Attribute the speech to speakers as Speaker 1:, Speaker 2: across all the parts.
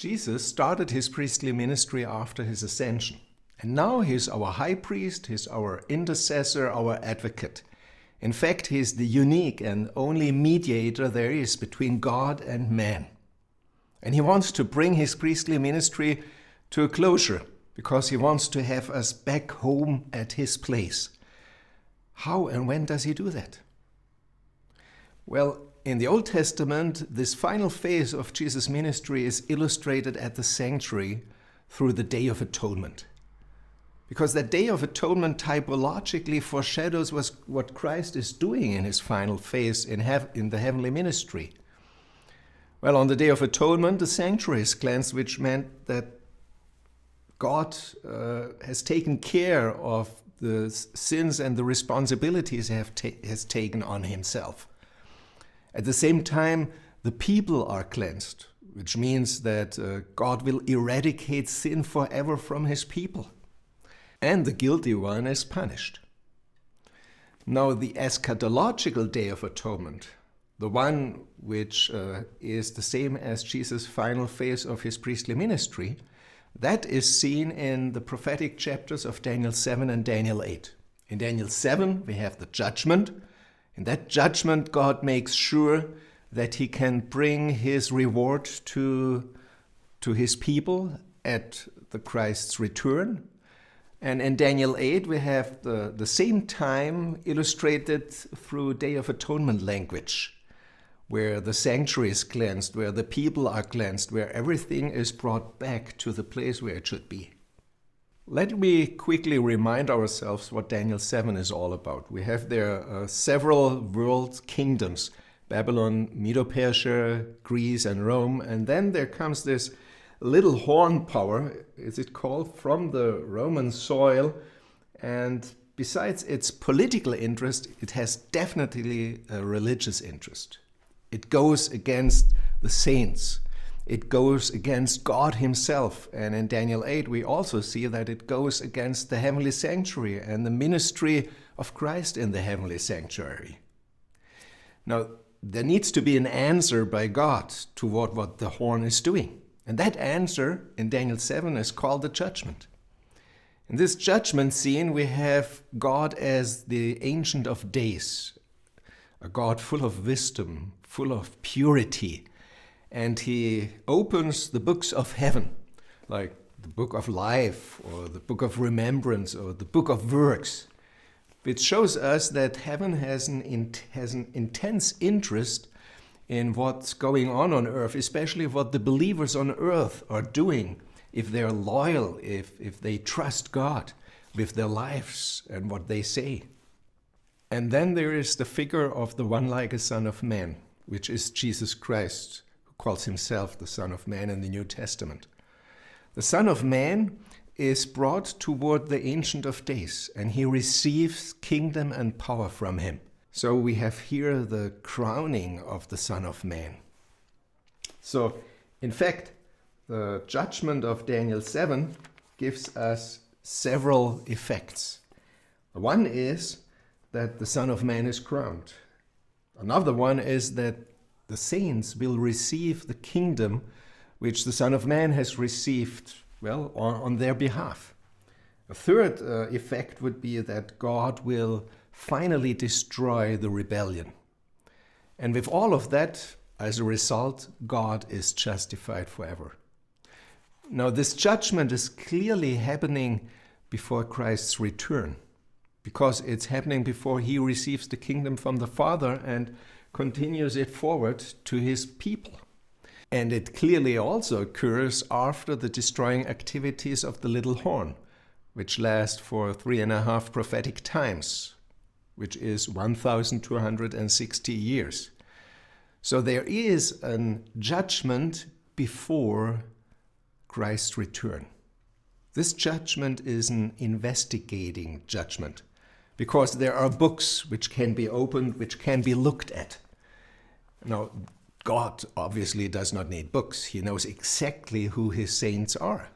Speaker 1: Jesus started his priestly ministry after his ascension. And now he's our high priest, he's our intercessor, our advocate. In fact, he's the unique and only mediator there is between God and man. And he wants to bring his priestly ministry to a closure because he wants to have us back home at his place. How and when does he do that? Well, in the Old Testament, this final phase of Jesus' ministry is illustrated at the sanctuary through the Day of Atonement. Because that Day of Atonement typologically foreshadows what Christ is doing in his final phase in the heavenly ministry. Well, on the Day of Atonement, the sanctuary is cleansed, which meant that God has taken care of the sins and the responsibilities he has taken on himself. At the same time, the people are cleansed, which means that God will eradicate sin forever from his people. And the guilty one is punished. Now, the eschatological Day of Atonement, the one which is the same as Jesus' final phase of his priestly ministry, that is seen in the prophetic chapters of Daniel 7 and Daniel 8. In Daniel 7, we have the judgment. In that judgment, God makes sure that he can bring his reward to his people at the Christ's return. And in Daniel 8, we have the same time illustrated through Day of Atonement language, where the sanctuary is cleansed, where the people are cleansed, where everything is brought back to the place where it should be. Let me quickly remind ourselves what Daniel 7 is all about. We have there several world kingdoms, Babylon, Medo-Persia, Greece and Rome, and then there comes this little horn power, is it called, from the Roman soil, and besides its political interest, it has definitely a religious interest. It goes against the saints. It goes against God himself. And in Daniel 8, we also see that it goes against the heavenly sanctuary and the ministry of Christ in the heavenly sanctuary. Now, there needs to be an answer by God to what the horn is doing. And that answer in Daniel 7 is called the judgment. In this judgment scene, we have God as the Ancient of Days, a God full of wisdom, full of purity. And he opens the books of heaven, like the book of life or the book of remembrance or the book of works, which shows us that heaven has an intense interest in what's going on earth, especially what the believers on earth are doing, if they're loyal, if they trust God with their lives and what they say. And then there is the figure of the one like a Son of Man, which is Jesus Christ, who calls himself the Son of Man in the New Testament. The Son of Man is brought toward the Ancient of Days, and he receives kingdom and power from him. So we have here the crowning of the Son of Man. So, in fact, the judgment of Daniel 7 gives us several effects. One is that the Son of Man is crowned. Another one is that the saints will receive the kingdom which the Son of Man has received, well, on their behalf. A third effect would be that God will finally destroy the rebellion. And with all of that, as a result, God is justified forever. Now, this judgment is clearly happening before Christ's return, because it's happening before he receives the kingdom from the Father and continues it forward to his people. And it clearly also occurs after the destroying activities of the little horn, which last for 3.5 prophetic times, which is 1,260 years. So there is a judgment before Christ's return. This judgment is an investigating judgment, because there are books which can be opened, which can be looked at. Now, God obviously does not need books. He knows exactly who his saints are.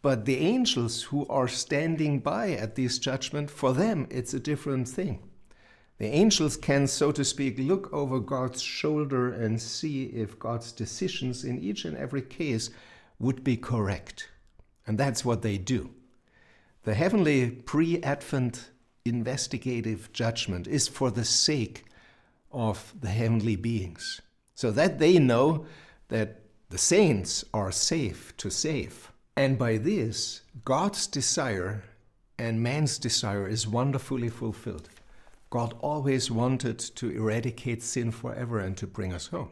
Speaker 1: But the angels who are standing by at this judgment, for them it's a different thing. The angels can, so to speak, look over God's shoulder and see if God's decisions in each and every case would be correct. And that's what they do. The heavenly pre-Advent investigative judgment is for the sake of the heavenly beings, so that they know that the saints are safe to save. And by this, God's desire and man's desire is wonderfully fulfilled. God always wanted to eradicate sin forever and to bring us home.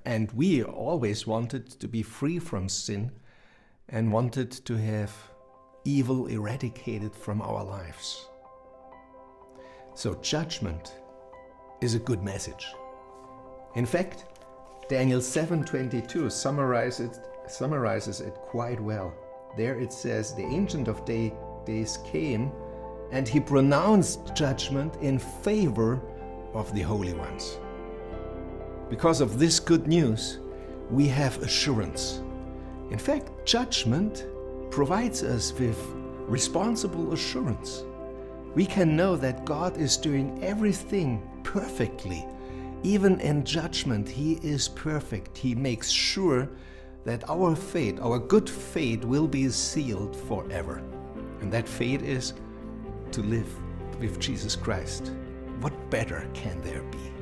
Speaker 1: And we always wanted to be free from sin and wanted to have evil eradicated from our lives. So judgment is a good message. In fact, Daniel 7:22 summarizes it quite well. There it says, the Ancient of Days came and he pronounced judgment in favor of the holy ones. Because of this good news, we have assurance. In fact, judgment provides us with responsible assurance. We can know that God is doing everything perfectly. Even in judgment, He is perfect. He makes sure that our fate, our good fate, will be sealed forever. And that fate is to live with Jesus Christ. What better can there be?